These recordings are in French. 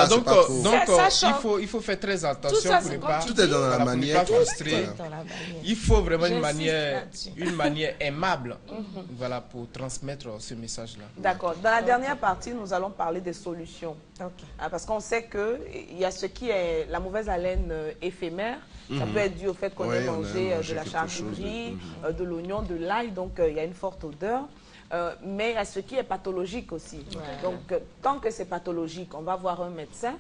Voilà, donc, il faut faire très attention pour ne pas... Tout est dans la manière. Il faut vraiment une manière aimable, voilà, pour transmettre ce message-là. D'accord. Dans la dernière partie, nous allons parler des solutions. Parce qu'on sait qu'il y a ce qui est la mauvaise haleine éphémère. Ça peut être dû au fait qu'on ait mangé de la charcuterie, de l'oignon, de l'ail, donc il y a une forte odeur. Mais il y a ce qui est pathologique aussi. Donc, tant que c'est pathologique, on va voir un médecin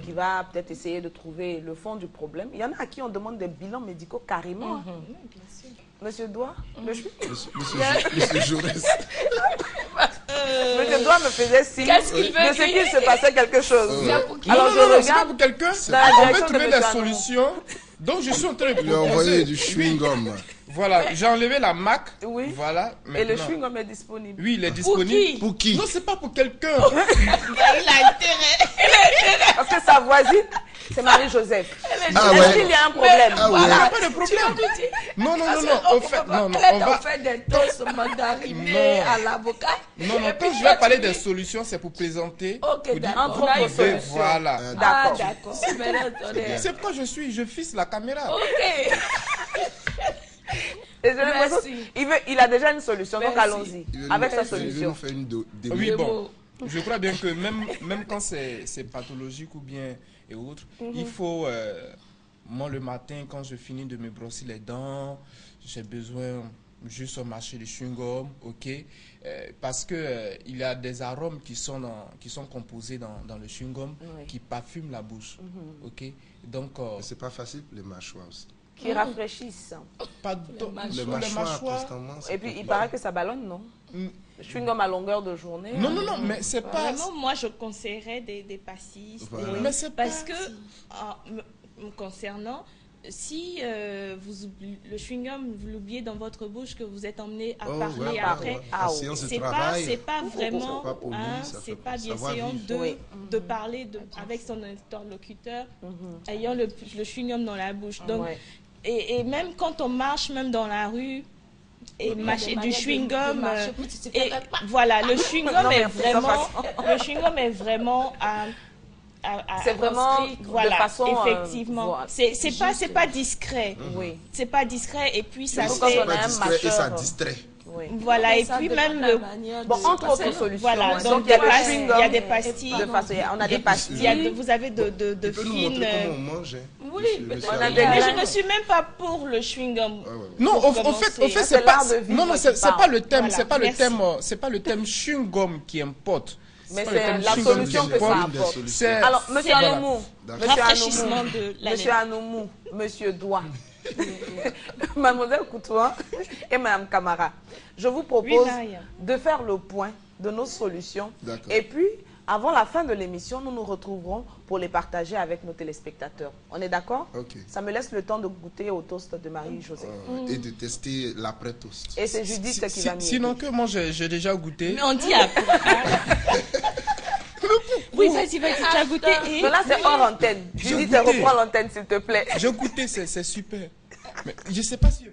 qui va peut-être essayer de trouver le fond du problème. Il y en a à qui on demande des bilans médicaux carrément. Monsieur Doigt, Monsieur Jaurès. Monsieur Doigt me faisait signe de ce qu'il se passait quelque chose. Alors je regarde pour quelqu'un, on veut trouver des solutions. Donc je suis en train de lui envoyer du chewing-gum. Voilà, j'ai enlevé la marque. Oui. Voilà. Et le chewing-gum est disponible. Oui, il est disponible. Pour qui? Non, c'est pas pour quelqu'un. Il a intérêt. Parce que sa voisine, c'est Marie-Joseph. Ah Est-ce qu'il y a un problème? Ah ouais. Il n'y a pas de problème. Non. On va faire des toasts mandarinés à l'avocat. Non, quand je vais parler des solutions, c'est pour présenter. Ok, d'accord. Voilà. D'accord. C'est pourquoi je fixe la caméra. Ok. Il a déjà une solution, donc allons-y avec sa solution. Oui, bon, je crois bien que même quand c'est pathologique ou bien et autres, il faut, moi le matin, quand je finis de me brosser les dents, j'ai besoin juste marcher de chewing-gum, ok, parce que il y a des arômes qui sont composés dans le chewing-gum qui parfument la bouche, ok, donc c'est pas facile pour les mâchoires aussi. Qui rafraîchissent. Les mâchoires. Et puis il paraît que ça ballonne, non? Le chewing-gum à longueur de journée. Non, mais c'est pas... Vraiment, moi je conseillerais des pastilles. Voilà. Mais c'est parce que, me concernant, si le chewing-gum, vous l'oubliez dans votre bouche, que vous êtes emmené à parler après, c'est pas vraiment, c'est pas bien essayant de parler avec son interlocuteur, ayant le chewing-gum dans la bouche. Donc, et même quand on marche, même dans la rue, et mâcher du chewing-gum, voilà, le chewing-gum est vraiment c'est vraiment de façon effectivement c'est pas discret, c'est pas discret, et puis ça fait et ça distrait. Voilà, et puis même entre autres solutions, voilà, donc il y a des pastilles, on a des pastilles, vous avez de fines. Comment on mange? Oui, mais je ne suis même pas pour le chewing-gum. Non, au fait c'est pas c'est pas le thème chewing-gum qui importe. Mais c'est la solution que ça apporte. Alors, monsieur Anoumou, monsieur Anoumou, monsieur Doigt, mademoiselle Coutoua et madame Camara, je vous propose de faire le point de nos solutions. Et puis, avant la fin de l'émission, nous nous retrouverons pour les partager avec nos téléspectateurs. On est d'accord? Ça me laisse le temps de goûter au toast de Marie-Joseph. Et de tester l'après-toast. Et c'est Judith qui va m'y sinon que moi, j'ai déjà goûté. Mais on dit après. Oui, vas-y, tu as goûté. Là, c'est hors antenne. Judith, reprends l'antenne, s'il te plaît. J'ai goûté, c'est super. Mais je ne sais pas si...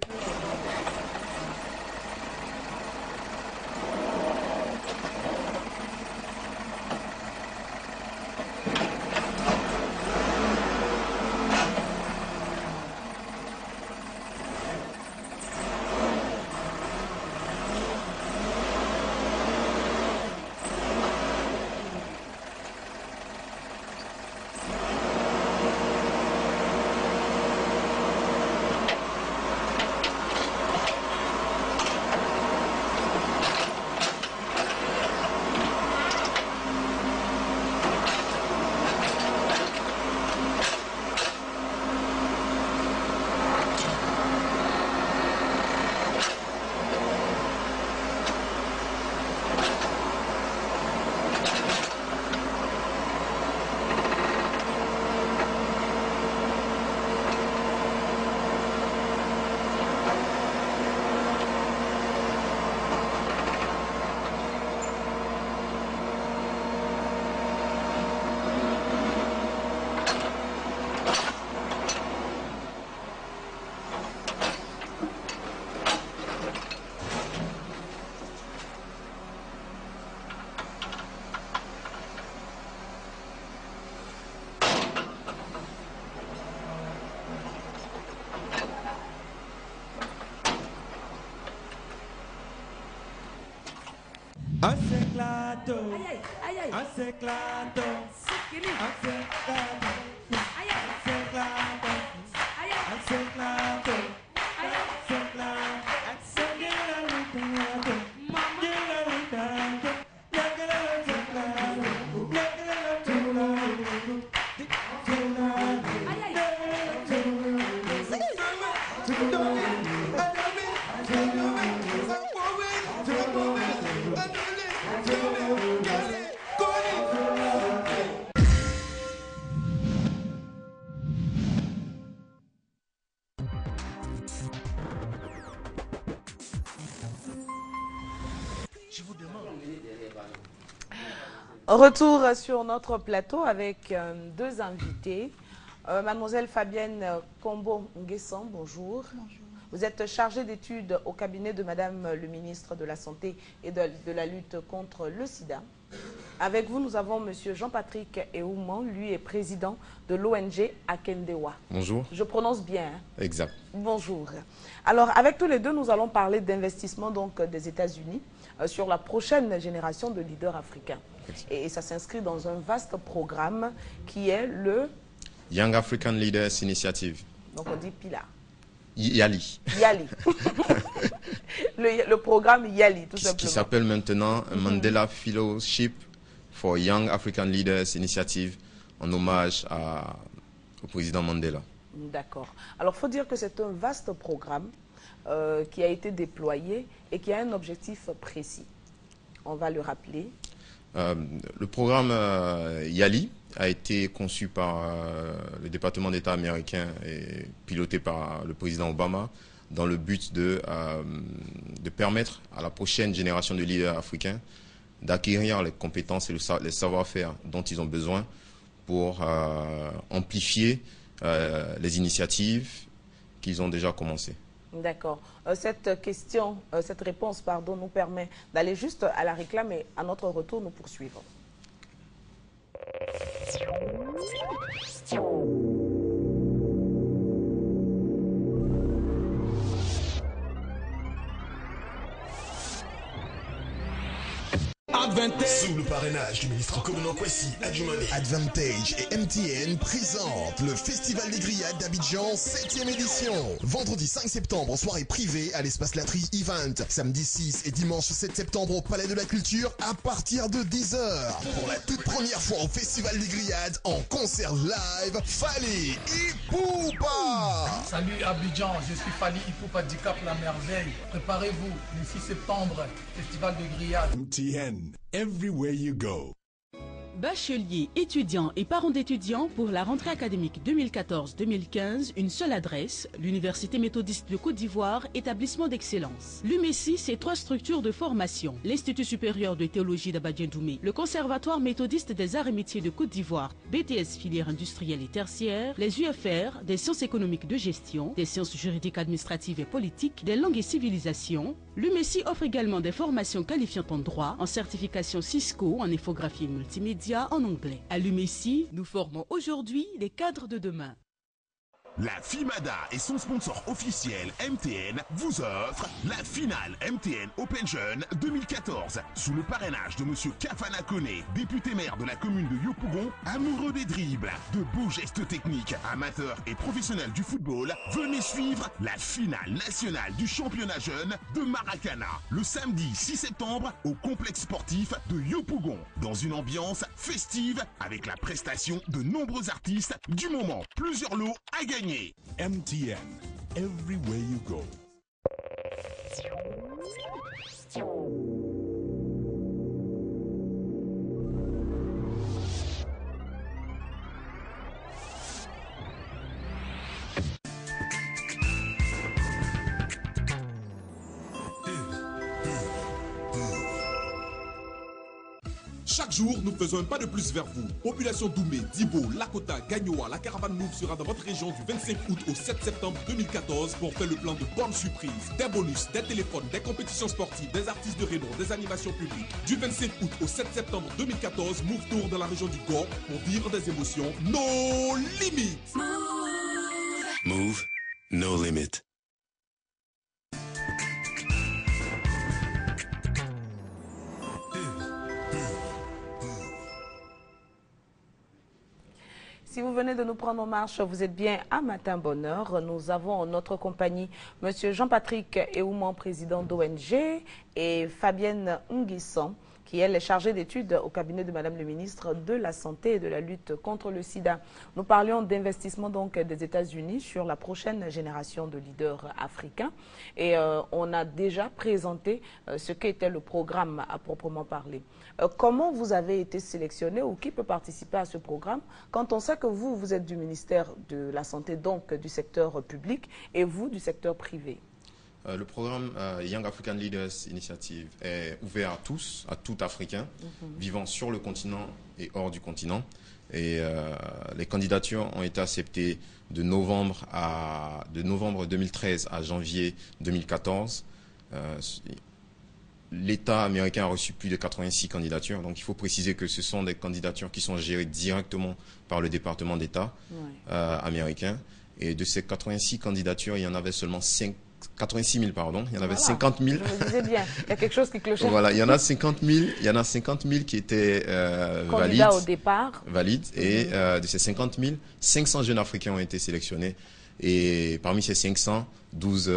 Retour sur notre plateau avec deux invités. Mademoiselle Fabienne Kombo-Nguessan, bonjour. Bonjour. Vous êtes chargée d'études au cabinet de Madame le ministre de la Santé et de la lutte contre le sida. Avec vous, nous avons Monsieur Jean-Patrick Eouman, lui est président de l'ONG Akendewa. Bonjour. Je prononce bien. Hein? Exact. Bonjour. Alors, avec tous les deux, nous allons parler d'investissement des États-Unis sur la prochaine génération de leaders africains. Et ça s'inscrit dans un vaste programme qui est le Young African Leaders Initiative. Donc on dit PILA. YALI. YALI. le programme YALI, tout simplement. Qui s'appelle maintenant Mandela Fellowship for Young African Leaders Initiative, en hommage au président Mandela. D'accord. Alors, il faut dire que c'est un vaste programme qui a été déployé et qui a un objectif précis. On va le rappeler. Le programme YALI a été conçu par le département d'État américain et piloté par le président Obama dans le but de permettre à la prochaine génération de leaders africains d'acquérir les compétences et les savoir-faire dont ils ont besoin pour amplifier les initiatives qu'ils ont déjà commencées. D'accord. Cette réponse, nous permet d'aller juste à la réclame et à notre retour, nous poursuivons. Sous le parrainage du ministre Konan Kwesi Adjumani, Advantage et MTN présentent le Festival des Grillades d'Abidjan 7e édition. Vendredi 5 septembre, soirée privée à l'espace Latry Event. Samedi 6 et dimanche 7 septembre au Palais de la Culture à partir de 10h. Pour la toute première fois au Festival des Grillades en concert live, Fally Ipupa. Salut Abidjan, je suis Fally Ipupa du Cap La Merveille. Préparez-vous, le 6 septembre, Festival des Grillades. MTN. Everywhere you go. Bacheliers, étudiants et parents d'étudiants pour la rentrée académique 2014-2015, une seule adresse, l'Université méthodiste de Côte d'Ivoire, établissement d'excellence. L'UMESI, c'est 3 structures de formation. L'Institut supérieur de théologie d'Abadien-Doumé, le Conservatoire méthodiste des arts et métiers de Côte d'Ivoire, BTS filière industrielle et tertiaire, les UFR, des sciences économiques de gestion, des sciences juridiques administratives et politiques, des langues et civilisations. L'UMESI offre également des formations qualifiantes en droit, en certification Cisco, en infographie et multimédia, en anglais. À l'UMESI, nous formons aujourd'hui les cadres de demain. La FIMADA et son sponsor officiel MTN vous offrent la finale MTN Open Jeune 2014 sous le parrainage de Monsieur Kafana Kone, député maire de la commune de Yopougon, amoureux des dribbles, de beaux gestes techniques, amateur et professionnel du football. Venez suivre la finale nationale du championnat jeune de Maracana le samedi 6 septembre au complexe sportif de Yopougon dans une ambiance festive avec la prestation de nombreux artistes du moment. Plusieurs lots à gagner. MTN, everywhere you go. Chaque jour, nous faisons un pas de plus vers vous. Population Doumé, Dibo, Lakota, Gagnoa, la caravane Move sera dans votre région du 25 août au 7 septembre 2014 pour faire le plan de bonnes surprises. Des bonus, des téléphones, des compétitions sportives, des artistes de renom, des animations publiques. Du 25 août au 7 septembre 2014, Move tourne dans la région du Gord pour vivre des émotions no limites. Move, no limit. Si vous venez de nous prendre en marche, vous êtes bien à Matin Bonheur. Nous avons en notre compagnie M. Jean-Patrick Eouman, président d'ONG, et Fabienne Nguisson, qui elle est chargée d'études au cabinet de Madame le ministre de la Santé et de la lutte contre le sida. Nous parlions d'investissement donc des États-Unis sur la prochaine génération de leaders africains. Et on a déjà présenté ce qu'était le programme à proprement parler. Comment vous avez été sélectionné ou qui peut participer à ce programme quand on sait que vous êtes du ministère de la Santé, donc du secteur public, et vous du secteur privé? Le programme Young African Leaders Initiative est ouvert à tous, à tout Africain, vivant sur le continent et hors du continent. Et les candidatures ont été acceptées de novembre 2013 à janvier 2014. L'État américain a reçu plus de 86 candidatures. Donc il faut préciser que ce sont des candidatures qui sont gérées directement par le département d'État américain. Et de ces 86 candidatures, il y en avait seulement 86 000, pardon. Il y en avait 50 000. Je me disais bien, il y a quelque chose qui clochait. Voilà, il y en a 50 000 qui étaient valides. Au départ. Valides. Et de ces 50 000, 500 jeunes Africains ont été sélectionnés. Et parmi ces 500, 12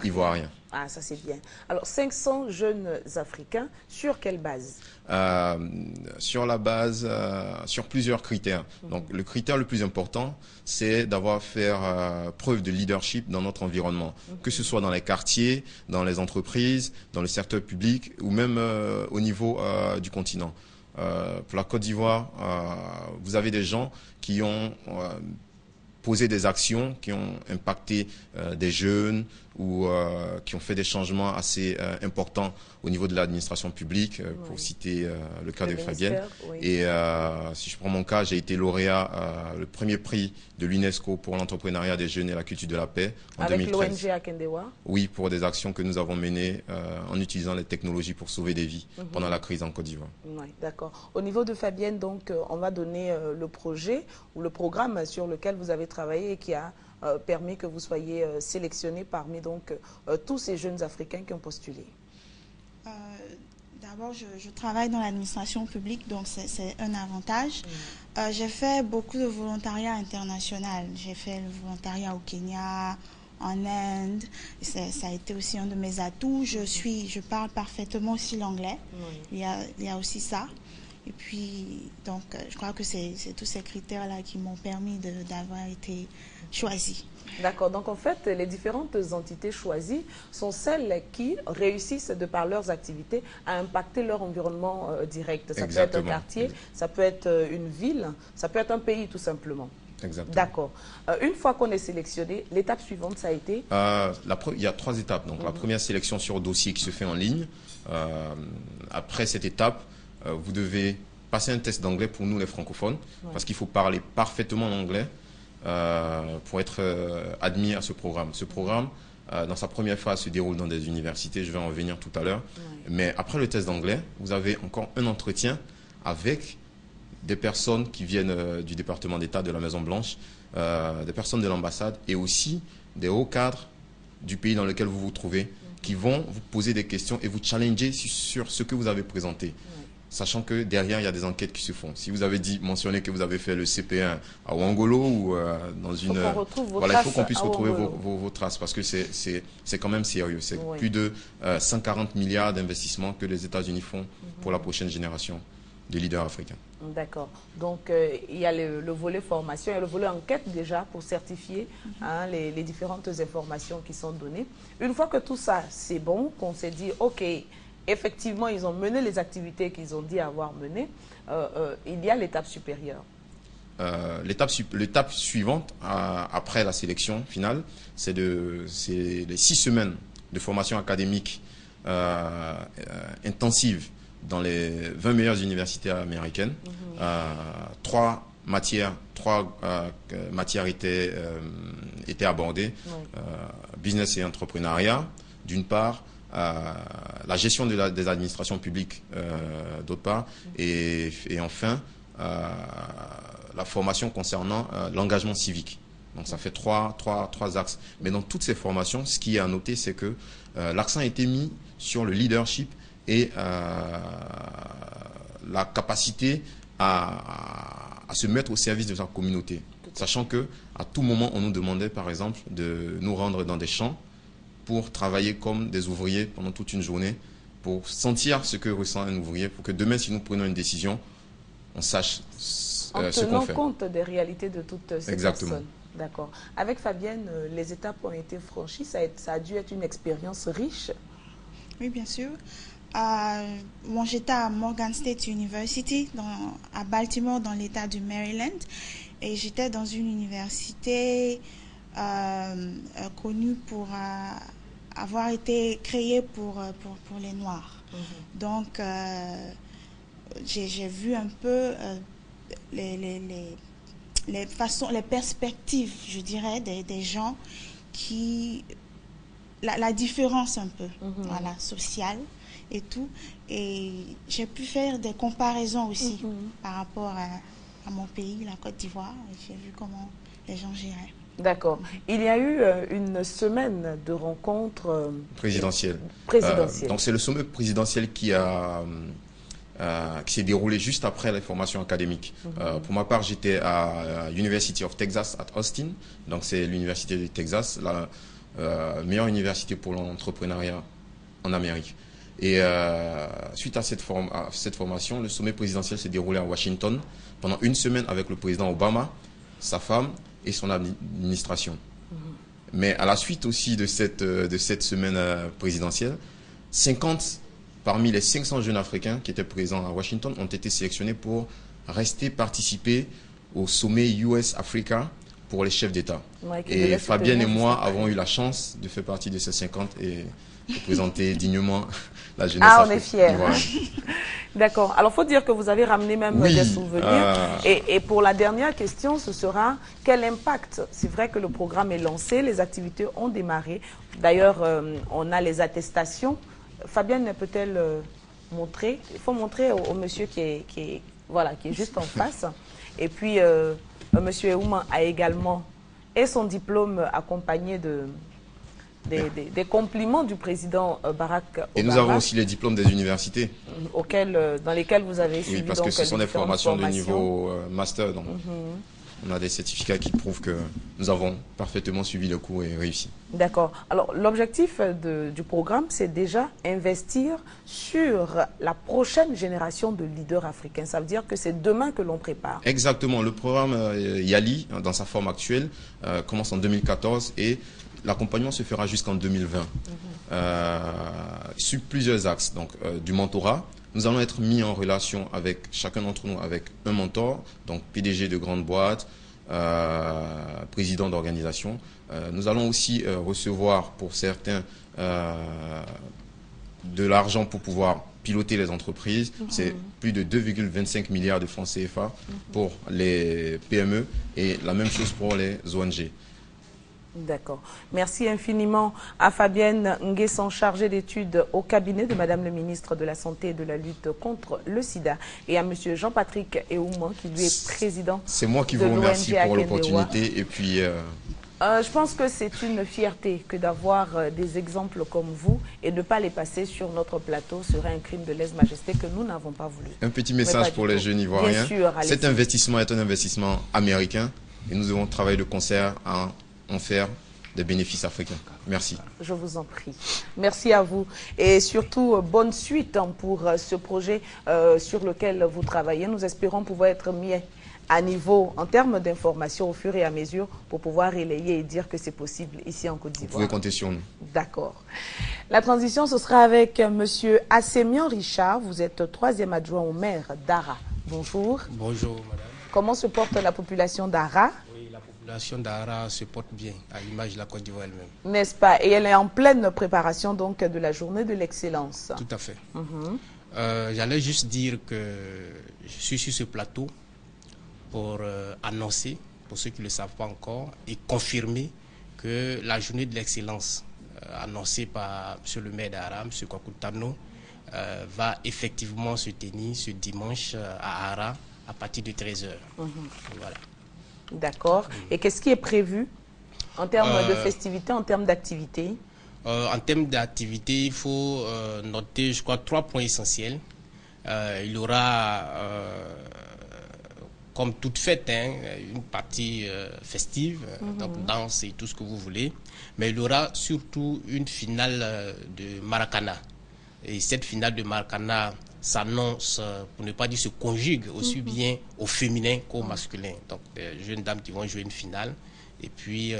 Ivoiriens. Ah, ça c'est bien. Alors, 500 jeunes Africains, sur quelle base? Sur la base, sur plusieurs critères. Donc, le critère le plus important, c'est d'avoir fait preuve de leadership dans notre environnement, que ce soit dans les quartiers, dans les entreprises, dans le secteur public ou même au niveau du continent. Pour la Côte d'Ivoire, vous avez des gens qui ont poser des actions qui ont impacté des jeunes ou qui ont fait des changements assez importants au niveau de l'administration publique, pour citer le cas de Fabienne. Oui. Et si je prends mon cas, j'ai été lauréat, le premier prix de l'UNESCO pour l'entrepreneuriat des jeunes et la culture de la paix en 2013. Avec l'ONG Akendewa? Oui, pour des actions que nous avons menées en utilisant les technologies pour sauver des vies pendant la crise en Côte d'Ivoire. Oui, d'accord. Au niveau de Fabienne, donc, on va donner le projet ou le programme sur lequel vous avez travaillé et qui a permis que vous soyez sélectionné parmi donc, tous ces jeunes Africains qui ont postulé. D'abord, je travaille dans l'administration publique, donc c'est un avantage. J'ai fait beaucoup de volontariat international. J'ai fait le volontariat au Kenya, en Inde. Ça a été aussi un de mes atouts. Je parle parfaitement aussi l'anglais. Il y a aussi ça. Et puis, donc, je crois que c'est tous ces critères-là qui m'ont permis d'avoir été choisie. D'accord. Donc, en fait, les différentes entités choisies sont celles qui réussissent, de par leurs activités, à impacter leur environnement direct. Ça peut être un quartier, ça peut être une ville, ça peut être un pays, tout simplement. Exactement. D'accord. Une fois qu'on est sélectionné, l'étape suivante, ça a été il y a 3 étapes. Donc, la première sélection sur dossier qui se fait en ligne. Après cette étape, vous devez passer un test d'anglais pour nous les francophones, parce qu'il faut parler parfaitement anglais pour être admis à ce programme. Ce programme, dans sa première phase, se déroule dans des universités, je vais en revenir tout à l'heure. Mais après le test d'anglais, vous avez encore un entretien avec des personnes qui viennent du département d'État, de la Maison-Blanche, des personnes de l'ambassade et aussi des hauts cadres du pays dans lequel vous vous trouvez, qui vont vous poser des questions et vous challenger sur ce que vous avez présenté. Sachant que derrière, il y a des enquêtes qui se font. Si vous avez mentionné que vous avez fait le CP1 à Ouangolo ou dans une... Voilà, il faut qu'on puisse retrouver vos traces parce que c'est quand même sérieux. C'est plus de 140 milliards d'investissements que les États-Unis font pour la prochaine génération de leaders africains. D'accord. Donc, il y a le volet formation et le volet enquête déjà pour certifier les différentes informations qui sont données. Une fois que tout ça, c'est bon, qu'on s'est dit, OK, effectivement, ils ont mené les activités qu'ils ont dit avoir menées, il y a l'étape supérieure. L'étape suivante, après la sélection finale, c'est les 6 semaines de formation académique intensive dans les 20 meilleures universités américaines. 3 matières étaient abordées. Business et entrepreneuriat, d'une part, la gestion des administrations publiques, d'autre part, et enfin, la formation concernant l'engagement civique. Donc ça fait trois axes. Mais dans toutes ces formations, ce qui est à noter, c'est que l'accent a été mis sur le leadership et la capacité à se mettre au service de sa communauté. Sachant que à tout moment, on nous demandait, par exemple, de nous rendre dans des champs pour travailler comme des ouvriers pendant toute une journée, pour sentir ce que ressent un ouvrier, pour que demain, si nous prenons une décision, on sache ce qu'on fait. En tenant compte des réalités de toutes ces Exactement. personnes. D'accord. Avec Fabienne, les étapes ont été franchies. Ça a dû être une expérience riche. Oui, bien sûr. Moi, j'étais à Morgan State University, à Baltimore, dans l'État du Maryland. Et j'étais dans une université connue pour avoir été créée pour les Noirs. Donc, j'ai vu un peu les perspectives, je dirais, des gens qui... La différence un peu, voilà, sociale et tout. Et j'ai pu faire des comparaisons aussi par rapport à mon pays, la Côte d'Ivoire. J'ai vu comment les gens géraient. D'accord. Il y a eu une semaine de rencontres présidentielles. Donc c'est le sommet présidentiel qui s'est déroulé juste après les formations académiques. Pour ma part, j'étais à University of Texas à Austin. Donc c'est l'université du Texas, la meilleure université pour l'entrepreneuriat en Amérique. Et suite à cette formation, le sommet présidentiel s'est déroulé à Washington pendant une semaine avec le président Obama, sa femme et son administration. Mais à la suite aussi de cette semaine présidentielle, 50 parmi les 500 jeunes Africains qui étaient présents à Washington ont été sélectionnés pour participer au sommet US-Africa pour les chefs d'État. Ouais, et Fabienne et moi avons eu la chance de faire partie de ces 50 et de présenter dignement la jeunesse africaine. On est fiers. Voilà. D'accord. Alors, il faut dire que vous avez ramené même des souvenirs. Et pour la dernière question, ce sera quel impact? C'est vrai que le programme est lancé, les activités ont démarré. D'ailleurs, on a les attestations. Fabienne peut-elle montrer? Il faut montrer au monsieur qui est juste en face. Et puis, monsieur Eouma a également son diplôme accompagné des compliments du président Barack Obama. Et nous avons aussi les diplômes des universités. Dans lesquels vous avez suivi. Oui, parce que ce sont des formations de niveau master. Donc on a des certificats qui prouvent que nous avons parfaitement suivi le cours et réussi. D'accord. Alors, l'objectif du programme, c'est déjà investir sur la prochaine génération de leaders africains. Ça veut dire que c'est demain que l'on prépare. Exactement. Le programme YALI, dans sa forme actuelle, commence en 2014 et l'accompagnement se fera jusqu'en 2020 sur plusieurs axes. Donc, du mentorat. Nous allons être mis en relation avec chacun d'entre nous avec un mentor, donc PDG de grandes boîtes, président d'organisation. Nous allons aussi recevoir pour certains de l'argent pour pouvoir piloter les entreprises. C'est plus de 2,25 milliards de francs CFA pour les PME et la même chose pour les ONG. D'accord. Merci infiniment à Fabienne Nguessan, chargée d'études au cabinet de Madame le ministre de la Santé et de la lutte contre le sida, et à Monsieur Jean-Patrick Eouma, qui lui est président. C'est moi qui vous remercie pour l'opportunité. Et puis, je pense que c'est une fierté que d'avoir des exemples comme vous et de ne pas les passer sur notre plateau serait un crime de lèse-majesté que nous n'avons pas voulu. Un petit message pour les jeunes Ivoiriens. Cet investissement est un investissement américain et nous devons travailler de concert à en faire des bénéfices africains. Merci. Je vous en prie. Merci à vous. Et surtout, bonne suite pour ce projet sur lequel vous travaillez. Nous espérons pouvoir être mis à niveau en termes d'information au fur et à mesure pour pouvoir relayer et dire que c'est possible ici en Côte d'Ivoire. Vous pouvez compter sur nous. D'accord. La transition, ce sera avec M. Assemian Richard. Vous êtes 3e adjoint au maire d'Ara. Bonjour. Bonjour, madame. Comment se porte la population d'Ara? La population d'Ara se porte bien, à l'image de la Côte d'Ivoire elle-même. N'est-ce pas? Et elle est en pleine préparation donc de la journée de l'excellence. Tout à fait. J'allais juste dire que je suis sur ce plateau pour annoncer, pour ceux qui ne le savent pas encore, et confirmer que la journée de l'excellence annoncée par M. le maire d'Ara, M. Kwaku Tano, va effectivement se tenir ce dimanche à Ara à partir de 13h. Voilà. D'accord. Et qu'est-ce qui est prévu en termes de festivités, en termes d'activités? En termes d'activités, il faut noter, je crois, 3 points essentiels. Il y aura comme toute fête, hein, une partie festive, donc danse et tout ce que vous voulez. Mais il y aura surtout une finale de Maracana. Et cette finale de Maracana s'annonce, pour ne pas dire se conjugue, aussi bien au féminin qu'au masculin. Donc, des jeunes dames qui vont jouer une finale. Et puis,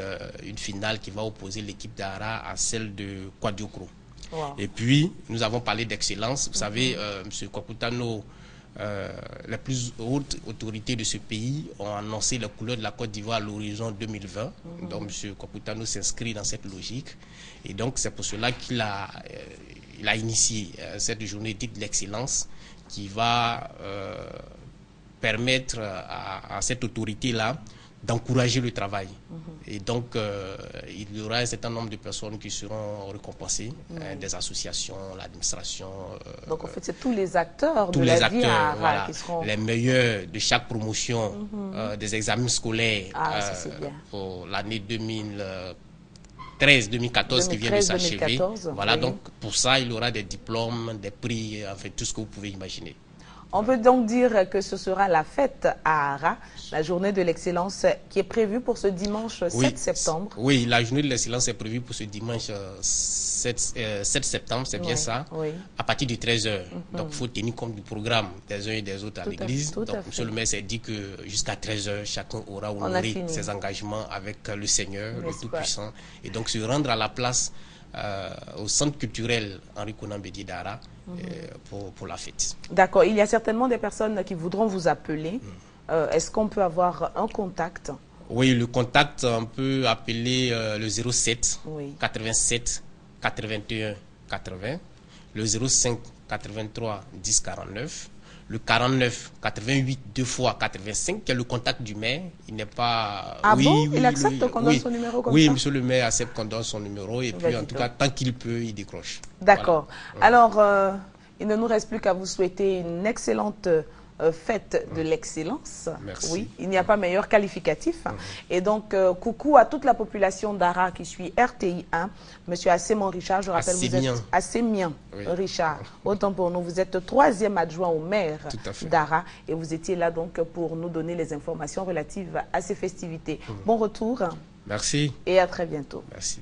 une finale qui va opposer l'équipe d'Ara à celle de Kwadiokro. Wow. Et puis, nous avons parlé d'excellence. Vous savez, M. Kwakutano, les plus hautes autorités de ce pays ont annoncé les couleurs de la Côte d'Ivoire à l'horizon 2020. Donc, M. Kwakutano s'inscrit dans cette logique. Et donc, c'est pour cela qu'il a, il a initié cette journée dite de l'excellence qui va permettre à cette autorité-là d'encourager le travail. Et donc, il y aura un certain nombre de personnes qui seront récompensées, des associations, l'administration. Donc, en fait, c'est tous les acteurs de la vie à Ara qui seront... Les meilleurs de chaque promotion, des examens scolaires pour l'année 2013-2014 qui vient de s'achever. Voilà, donc pour ça, il y aura des diplômes, des prix, en fait, tout ce que vous pouvez imaginer. On peut donc dire que ce sera la fête à Ara, la journée de l'excellence qui est prévue pour ce dimanche 7 septembre. Oui, la journée de l'excellence est prévue pour ce dimanche 7 septembre, c'est bien ça, à partir de 13h. Donc il faut tenir compte du programme des uns et des autres à l'église. Donc M. le maire s'est dit que jusqu'à 13h, chacun aura honoré ses engagements avec le Seigneur, le Tout-Puissant. Et donc se rendre à la place au centre culturel Henri Konan Bédié d'Ara pour la fête. D'accord. Il y a certainement des personnes qui voudront vous appeler. Est-ce qu'on peut avoir un contact? Oui, le contact, on peut appeler le 07 87 81 80, le 05 83 10 49, le 49 88 2 fois 85, qui est le contact du maire. Il n'est pas... Ah bon? Il accepte qu'on donne son numéro comme ça? Oui, monsieur le maire accepte qu'on donne son numéro et puis en tout cas, tant qu'il peut, il décroche. D'accord. Voilà. Alors, il ne nous reste plus qu'à vous souhaiter une excellente fête de l'excellence. Oui, il n'y a pas meilleur qualificatif. Et donc, coucou à toute la population d'Ara qui suit RTI 1. Monsieur Assémon Richard, je rappelle, vous êtes Assémien Richard. Autant pour nous, vous êtes 3e adjoint au maire d'Ara et vous étiez là donc pour nous donner les informations relatives à ces festivités. Bon retour. Merci. Et à très bientôt. Merci.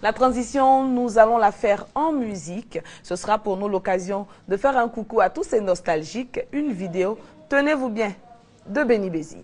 La transition, nous allons la faire en musique. Ce sera pour nous l'occasion de faire un coucou à tous ces nostalgiques. Une vidéo, tenez-vous bien, de Benny Bézi.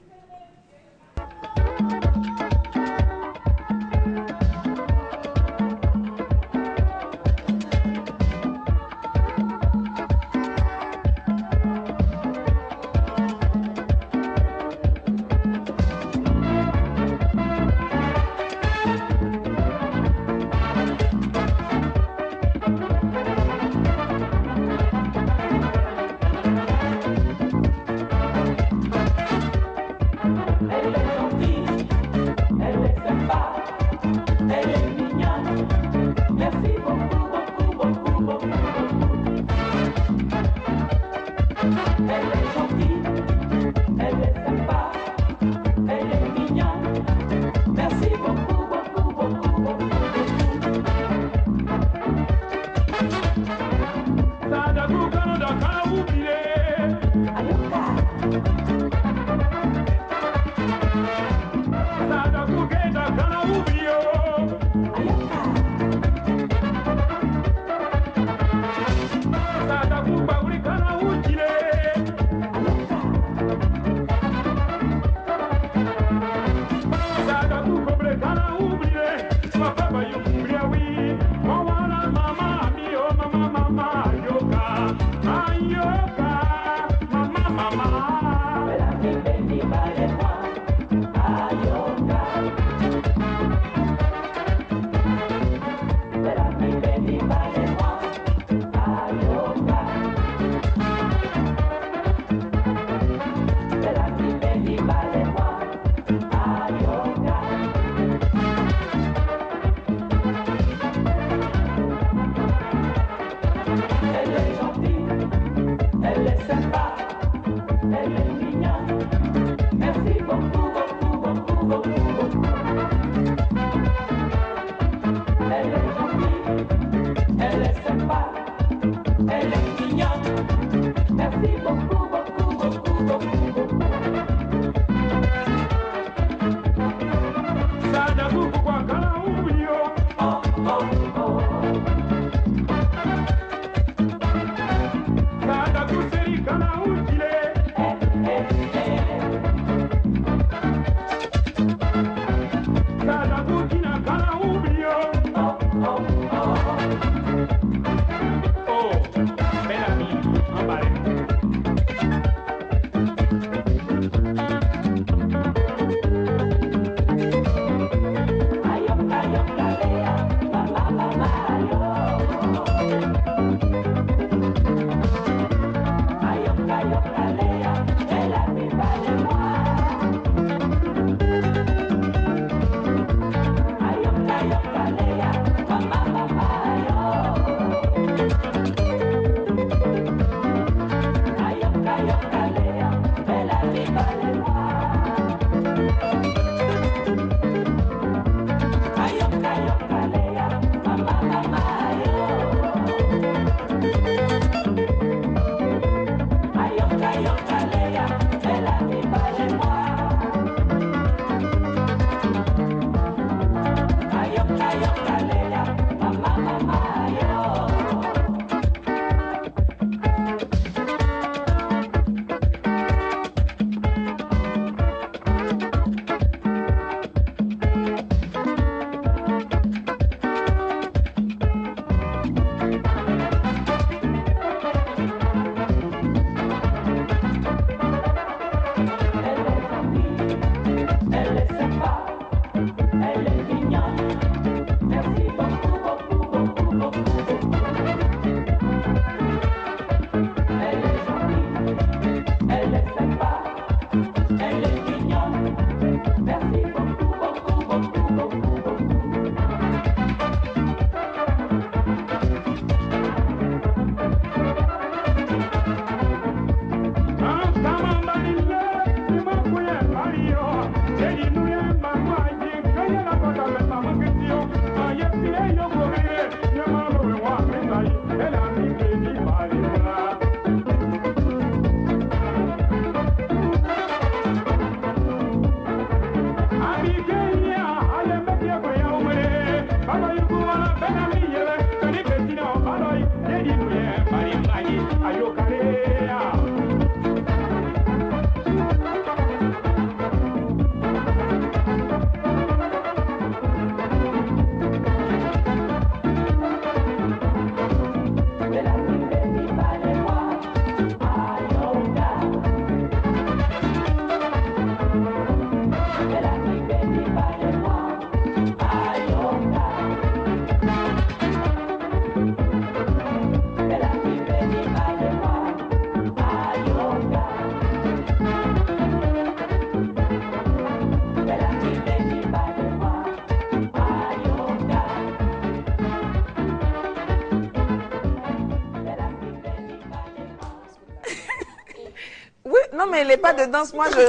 mais les pas de danse, moi, je...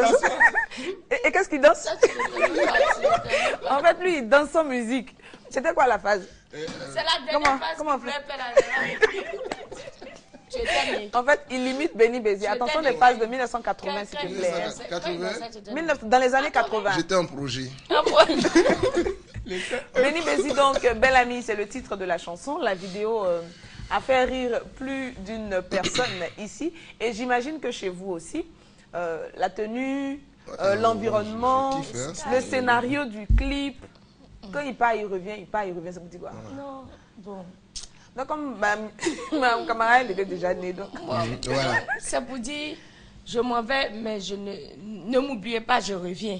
Et qu'est-ce qu'il danse? En fait, lui, il danse sans musique. C'était quoi la phase? C'est la dernière phase. Comment on fait? En fait, il limite Béni Bézi. Attention, les phases de 1980, s'il te plaît. 80? Dans les années 80. J'étais en projet. Béni Bézi, donc, Belle Amie, c'est le titre de la chanson. La vidéo a fait rire plus d'une personne ici. Et j'imagine que chez vous aussi, la tenue, l'environnement, le scénario du clip, quand il part, il revient, ça vous dit quoi? Non, bon. Donc, comme ma camarade était déjà née, donc... Voilà. C'est pour dire, je m'en vais, mais je ne m'oubliez pas, je reviens.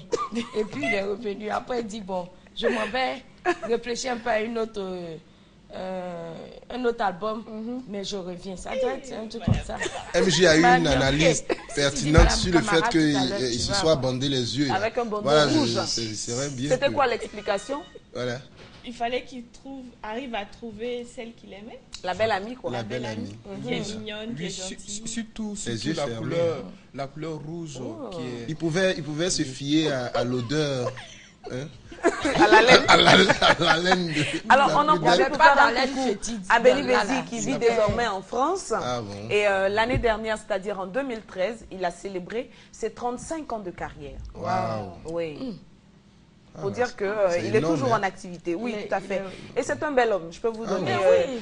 Et puis, il est revenu. Après, il dit, bon, je m'en vais réfléchir un peu à un autre album, mais je reviens. Ça doit être un truc comme ça. MJ a eu une analyse pertinente sur le fait qu'il se soit bandé les yeux. Avec un bandeau rouge. C'était quoi l'explication? Voilà. Il fallait qu'il arrive à trouver celle qu'il aimait. La belle amie, quoi. La belle amie. Qui est mignonne, qui est gentille. Surtout la couleur rouge. Qui est... Il pouvait se fier à l'odeur. Hein? À la laine. Alors, on en profite pour faire un coucou à Béni Bézi qui vit désormais en France. Ah bon. Et l'année dernière, c'est-à-dire en 2013, il a célébré ses 35 ans de carrière. Waouh. Oui. Faut dire qu'il est toujours en activité. Oui, tout à fait. Et c'est un bel homme. Je peux vous donner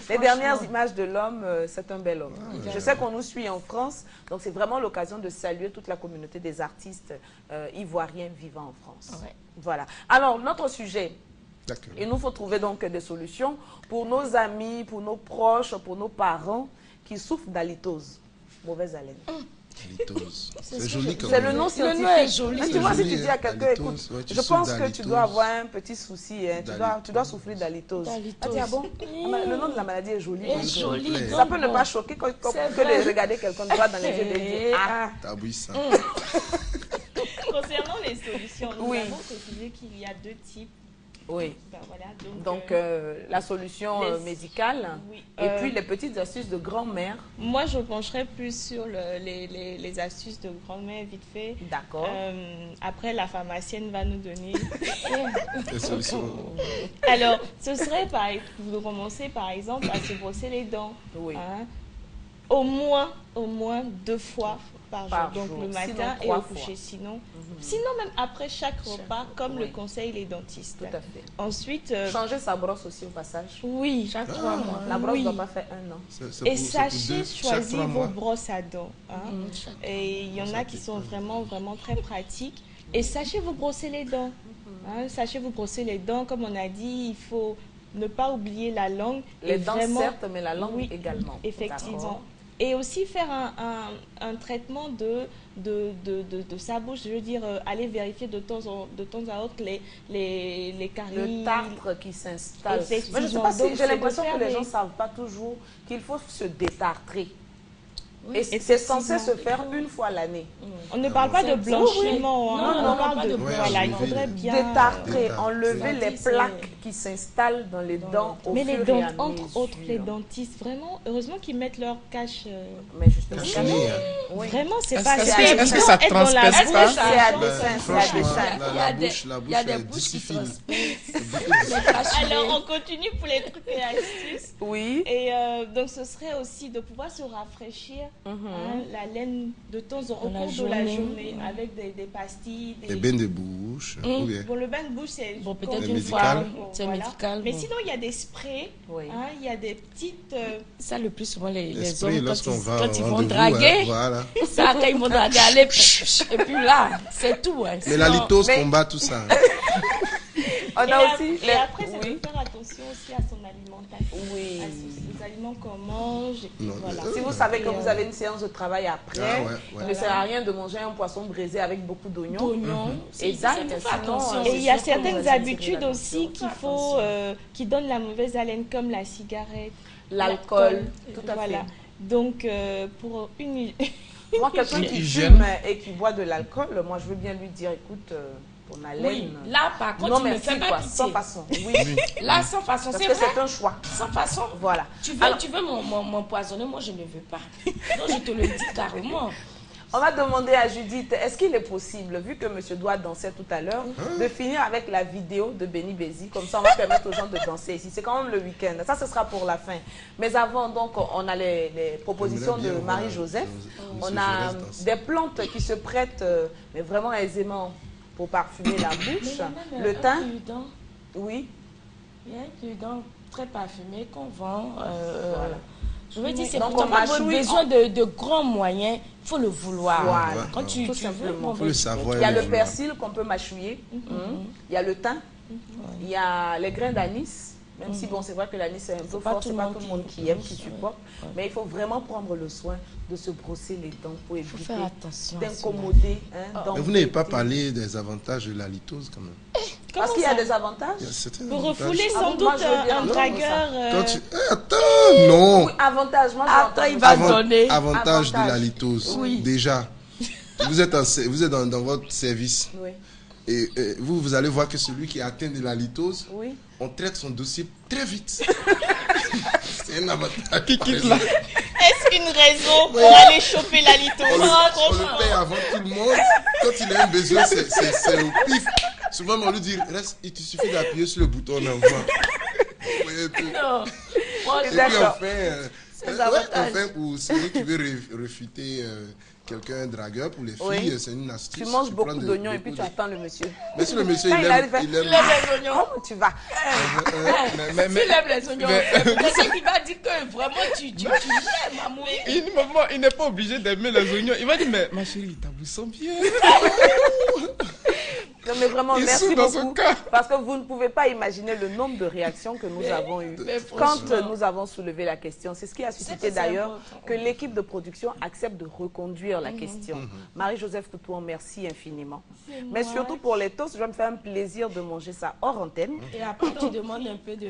les dernières images de l'homme. C'est un bel homme. Je sais qu'on nous suit en France. Donc, c'est vraiment l'occasion de saluer toute la communauté des artistes ivoiriens vivant en France. Ouais. Voilà. Alors, notre sujet, il nous faut trouver donc des solutions pour nos amis, pour nos proches, pour nos parents qui souffrent d'halitose, mauvaise haleine. C'est joli comme c'est le nom scientifique. Le nom est joli. Mais tu vois, si tu dis à quelqu'un, écoute, je pense que tu dois avoir un petit souci, hein, tu dois souffrir d'halitose. Ah, ah bon? Le nom de la maladie est joli. Ça peut ne pas choquer que de regarder quelqu'un droit dans les yeux et dire ah, tabouissant. Concernant les solutions, nous avons précisé qu'il y a deux types. Oui. Ben voilà, donc la solution médicale et puis les petites astuces de grand-mère. Moi, je pencherais plus sur les astuces de grand-mère vite fait. D'accord. Après, la pharmacienne va nous donner les solutions. Alors, ce serait de commencer par exemple à se brosser les dents. Oui. Hein, au moins 2 fois par jour. Donc le matin et au coucher. Sinon même après chaque repas, comme le conseillent les dentistes. Tout à fait. Ensuite, changer sa brosse aussi au passage. Oui. Chaque 3 mois. La brosse ne doit pas faire 1 an. Et sachez choisir vos brosses à dents. Hein. Et il y en a qui sont vraiment très pratiques. Et sachez vous brosser les dents. Hein. Sachez vous brosser les dents. Comme on a dit, il faut ne pas oublier la langue. Les dents certes, mais la langue également. Effectivement. Et aussi faire un traitement de sa bouche, je veux dire, aller vérifier de temps à autre les caries. Le tartre qui s'installe. Mais je ne sais pas si j'ai l'impression que les gens ne savent pas toujours qu'il faut se détartrer. Oui. Et c'est censé se faire une fois l'année. On ne parle pas de blanchiment. Non, on parle de voilà, il faudrait bien détartrer, enlever les plaques qui s'installent dans les dents au mais fur les dents, et à entre autres, les dentistes, vraiment, heureusement qu'ils mettent leur cache. Mais justement, vraiment, c'est pas est-ce que ça transperce pas? C'est à dessin. La bouche est difficile. Alors, on continue pour les trucs et astuces. Oui. Et donc, ce serait aussi de pouvoir se rafraîchir la laine de temps en temps au cours de la journée avec des pastilles. Des bains de bouche. Bon, le bain de bouche, c'est peut-être une fois. C'est médical. Mais sinon, il y a des sprays. Il y a des petites... Ça, le plus souvent, les hommes, quand ils vont draguer, ça, quand ils vont draguer, aller, et puis là, c'est tout. Mais la litose combat tout ça. On a aussi... Et après, c'est de faire attention aussi à son alimentation. Oui. Les aliments qu'on mange. Voilà. Si vous savez que vous avez une séance de travail après, il ne sert à rien de manger un poisson braisé avec beaucoup d'oignons. Exact. Et il y a certaines habitudes aussi qui donnent la mauvaise haleine, comme la cigarette, l'alcool. Tout à fait. Donc, pour une... Moi, quelqu'un qui fume et qui boit de l'alcool, moi, je veux bien lui dire, écoute... ton haleine. Oui, là, par contre, tu ne fais pas pitié. Sans façon. Oui. Là, sans façon, c'est vrai. Parce que c'est un choix. Sans façon. Voilà. Tu veux m'empoisonner, moi, je ne veux pas. Donc, je te le dis carrément. On va demander à Judith, est-ce qu'il est possible, vu que monsieur doit danser tout à l'heure, de finir avec la vidéo de Benny Bézi? Comme ça, on va permettre aux gens de danser ici. C'est quand même le week-end. Ça, ce sera pour la fin. Mais avant, donc, on a les propositions de Marie-Joseph. On a des plantes qui se prêtent, mais vraiment aisément, pour parfumer la bouche. Le thym. Oui. Il y a un cure-dent très parfumé qu'on vend. Voilà. Je veux dire, c'est pour besoin de grands moyens, il faut le vouloir. Voilà. Quand tu veux, faut le savoir. Il y a le persil qu'on peut mâchouiller, il y a le thym, il y a les grains d'anis. Même si, bon, c'est vrai que l'anis c'est un peu fort, c'est pas tout le monde qui aime, qui supporte. Mais il faut vraiment prendre le soin de se brosser les dents pour éviter d'incommoder. Mais vous n'avez pas parlé des avantages de la litose quand même. Parce qu'il y a des avantages. Pour refouler sans doute un dragueur. Attends, non. Oui, avantage, moi il va donner. Avantage de la litose. Oui. Déjà, vous êtes dans votre service. Oui. Et vous allez voir que celui qui est atteint de la litose, on traite son dossier très vite. C'est un avantage. Est-ce une raison pour aller choper la litose? On le paye avant tout le monde. Quand il a un besoin, c'est au pif. Souvent, on lui dit, reste, il te suffit d'appuyer sur le bouton d'envoi. Non. Et puis enfin, pour celui qui veut refuter quelqu'un dragueur, pour les filles, c'est une astuce. Tu manges beaucoup d'oignons et puis tu attends le monsieur. Mais si le monsieur, il aime les oignons. Comment tu vas? S'il aime les oignons, c'est qui va dire que vraiment tu l'aimes, amour. Il n'est pas obligé d'aimer les oignons. Il va dire, mais ma chérie, ta bouche sent bien. Non, mais vraiment, merci beaucoup. Parce que vous ne pouvez pas imaginer le nombre de réactions que nous avons eues. Quand nous avons soulevé la question, c'est ce qui a suscité d'ailleurs que l'équipe de production accepte de reconduire la question. Marie-Joseph Toutouan, merci infiniment. Mais surtout pour les toasts, je vais me faire un plaisir de manger ça hors antenne. Et après, tu demandes un peu de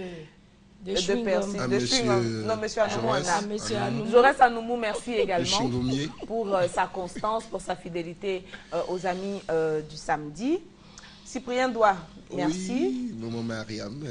persil, de chewing-gum. Non, monsieur Anoumou. Jaurès Anoumou, merci également pour sa constance, pour sa fidélité aux amis du samedi. Cyprien Doua, merci. Oui, Maman Mariam.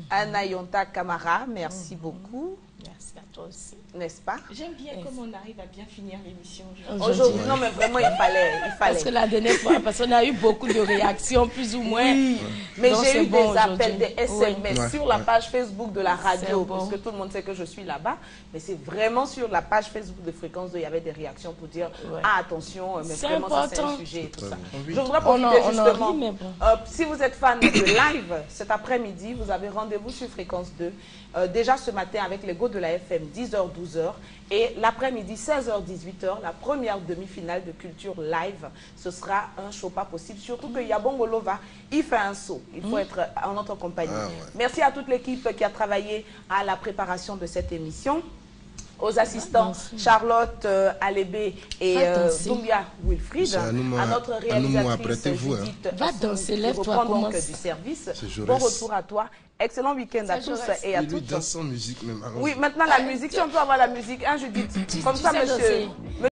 Anna Yonta Kamara, merci beaucoup. Merci à toi aussi. N'est-ce pas? J'aime bien comment on arrive à bien finir l'émission aujourd'hui. Non, mais vraiment, il fallait. Parce que la dernière fois, parce qu'on a eu beaucoup de réactions, plus ou moins. Oui, mais j'ai eu des appels, des SMS sur la page Facebook de la radio, parce que tout le monde sait que je suis là-bas. Mais c'est vraiment sur la page Facebook de Fréquence 2, il y avait des réactions pour dire ah, attention, mais vraiment, ça c'est un sujet et tout ça. Je voudrais profiter justement. Si vous êtes fan de live, cet après-midi, vous avez rendez-vous sur Fréquence 2. Déjà ce matin avec les go de la FM, 10h-12h, et l'après-midi, 16h-18h, la première demi-finale de Culture Live. Ce sera un show pas possible, surtout que Yabongolova, il fait un saut. Il faut être en notre compagnie. Merci à toute l'équipe qui a travaillé à la préparation de cette émission. Aux assistants Charlotte Alébé et Doumbia Wilfried, à notre réalisatrice Judith, va danser, lève-toi, donc du service. Bon retour à toi. Excellent week-end à tous et à toutes. Dans son musique même. Oui, maintenant la musique, si on peut avoir la musique, hein, Judith. Comme ça, monsieur.